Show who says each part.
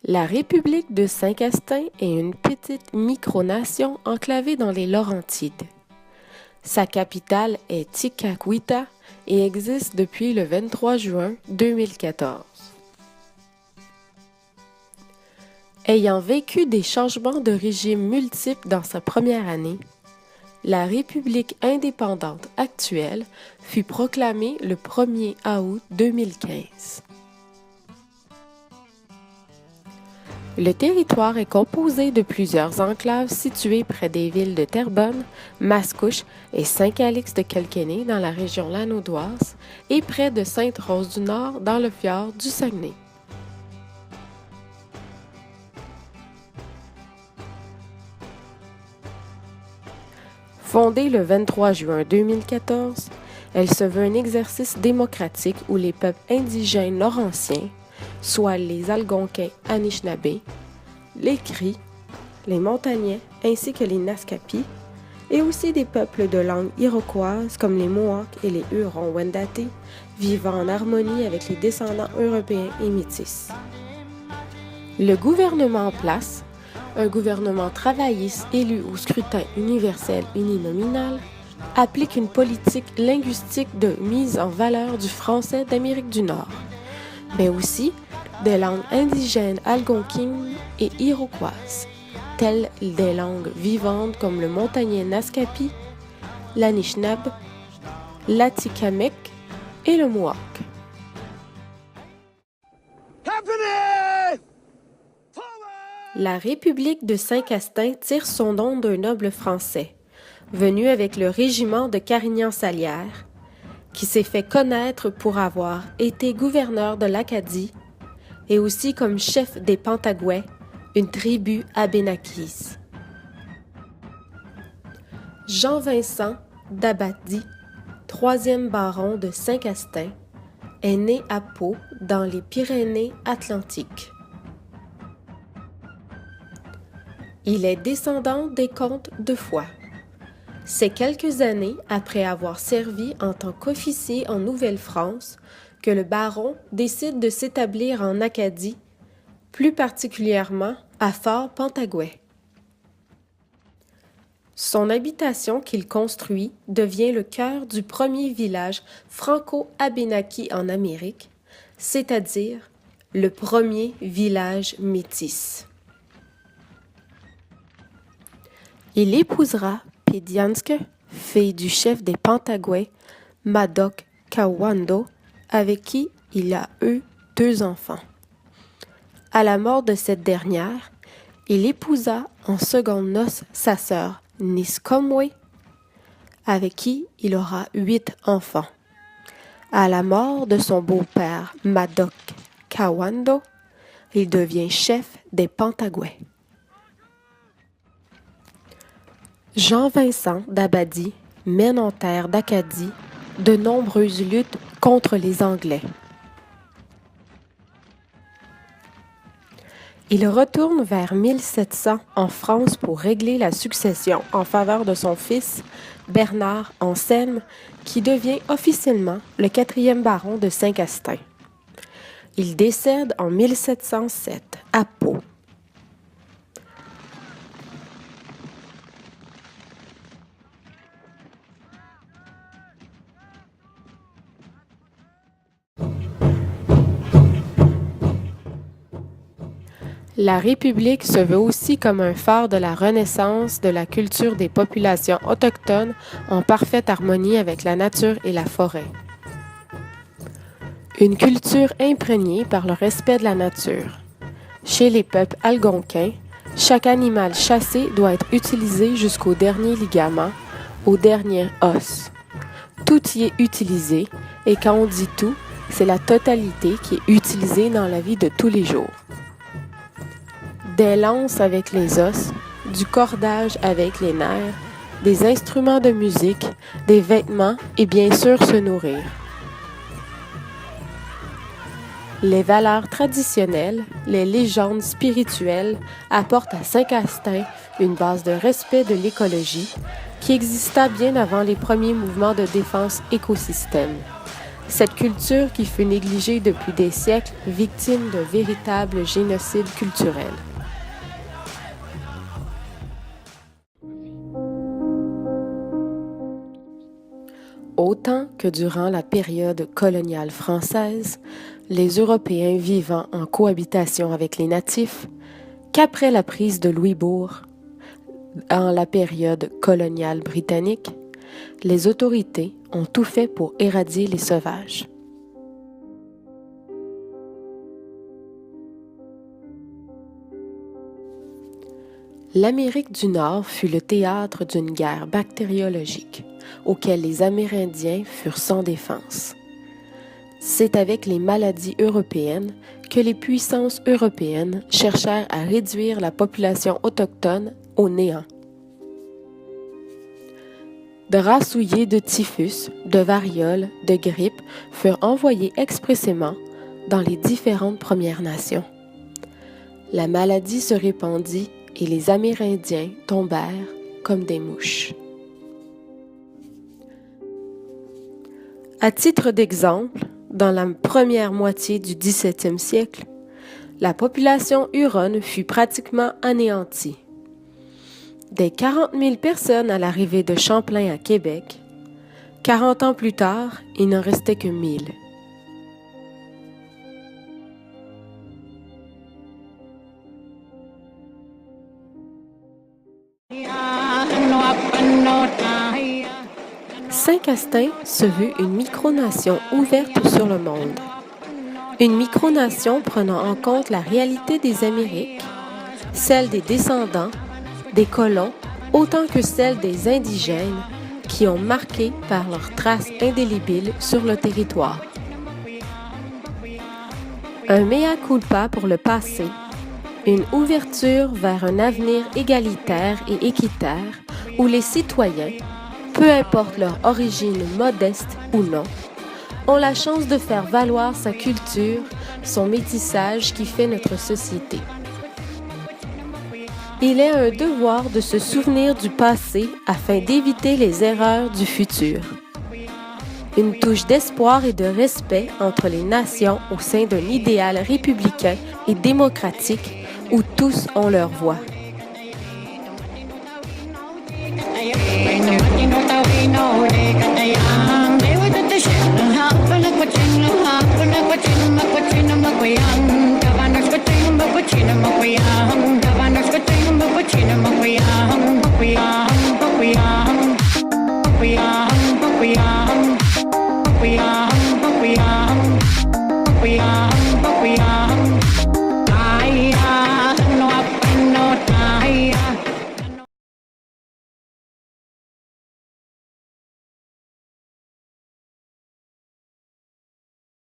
Speaker 1: La République de Saint-Castin est une petite micronation enclavée dans les Laurentides. Sa capitale est Tekakwitha et existe depuis le 23 juin 2014. Ayant vécu des changements de régime multiples dans sa première année, la République indépendante actuelle fut proclamée le 1er août 2015. Le territoire est composé de plusieurs enclaves situées près des villes de Terrebonne, Mascouche et Saint-Calix-de-Quelquenay dans la région lanaudoise et près de Sainte-Rose-du-Nord dans le fjord du Saguenay. Fondée le 23 juin 2014, elle se veut un exercice démocratique où les peuples indigènes laurentiens, soit les Algonquins Anishinabés, les Cris, les Montagnais ainsi que les Naskapi, et aussi des peuples de langue iroquoise comme les Mohawks et les Hurons-Wendat, vivant en harmonie avec les descendants européens et métis. Le gouvernement en place, un gouvernement travailliste élu au scrutin universel uninominal, applique une politique linguistique de mise en valeur du français d'Amérique du Nord, mais aussi des langues indigènes algonquines et iroquoises, telles des langues vivantes comme le montagnais Naskapi, l'Anishinaabe, l'Atikamekw et le Mohawk. La République de Saint-Castin tire son nom d'un noble français, venu avec le régiment de Carignan-Salière, qui s'est fait connaître pour avoir été gouverneur de l'Acadie et aussi comme chef des Pentagouais, une tribu abénakise. Jean-Vincent d'Abbadie, 3e baron de Saint-Castin, est né à Pau, dans les Pyrénées-Atlantiques. Il est descendant des comtes de Foix. C'est quelques années après avoir servi en tant qu'officier en Nouvelle-France que le baron décide de s'établir en Acadie, plus particulièrement à Fort-Pentagouet. Son habitation qu'il construit devient le cœur du premier village franco-abénaki en Amérique, c'est-à-dire le premier village métis. Il épousera Pédianske, fille du chef des Pentagouais, Madoc Kawando, avec qui il a eu 2 enfants. À la mort de cette dernière, il épousa en secondes noces sa sœur Niskomwe, avec qui il aura 8 enfants. À la mort de son beau-père Madoc Kawando, il devient chef des Pentagouais. Jean-Vincent d'Abbadie mène en terre d'Acadie de nombreuses luttes contre les Anglais. Il retourne vers 1700 en France pour régler la succession en faveur de son fils Bernard Anselme, qui devient officiellement le 4e baron de Saint-Castin. Il décède en 1707 à Pau. La République se veut aussi comme un phare de la renaissance de la culture des populations autochtones en parfaite harmonie avec la nature et la forêt. Une culture imprégnée par le respect de la nature. Chez les peuples algonquins, chaque animal chassé doit être utilisé jusqu'au dernier ligament, au dernier os. Tout y est utilisé, et quand on dit tout, c'est la totalité qui est utilisée dans la vie de tous les jours. Des lances avec les os, du cordage avec les nerfs, des instruments de musique, des vêtements et bien sûr se nourrir. Les valeurs traditionnelles, les légendes spirituelles apportent à Saint-Castin une base de respect de l'écologie qui exista bien avant les premiers mouvements de défense écosystème. Cette culture qui fut négligée depuis des siècles, victime d'un véritable génocide culturel. Autant que durant la période coloniale française, les Européens vivant en cohabitation avec les natifs, qu'après la prise de Louisbourg, en la période coloniale britannique, les autorités ont tout fait pour éradier les sauvages. L'Amérique du Nord fut le théâtre d'une guerre bactériologique, auquel les Amérindiens furent sans défense. C'est avec les maladies européennes que les puissances européennes cherchèrent à réduire la population autochtone au néant. Draps souillés de typhus, de variole, de grippe furent envoyés expressément dans les différentes Premières Nations. La maladie se répandit et les Amérindiens tombèrent comme des mouches. À titre d'exemple, dans la première moitié du XVIIe siècle, la population huronne fut pratiquement anéantie. Des 40 000 personnes à l'arrivée de Champlain à Québec, 40 ans plus tard, il n'en restait que 1000. Saint-Castin se veut une micronation ouverte sur le monde. Une micronation prenant en compte la réalité des Amériques, celle des descendants, des colons, autant que celle des indigènes qui ont marqué par leurs traces indélébiles sur le territoire. Un mea culpa pour le passé, une ouverture vers un avenir égalitaire et équitaire où les citoyens, peu importe leur origine modeste ou non, ont la chance de faire valoir sa culture, son métissage qui fait notre société. Il est un devoir de se souvenir du passé afin d'éviter les erreurs du futur. Une touche d'espoir et de respect entre les nations au sein d'un idéal républicain et démocratique où tous ont leur voix.
Speaker 2: We are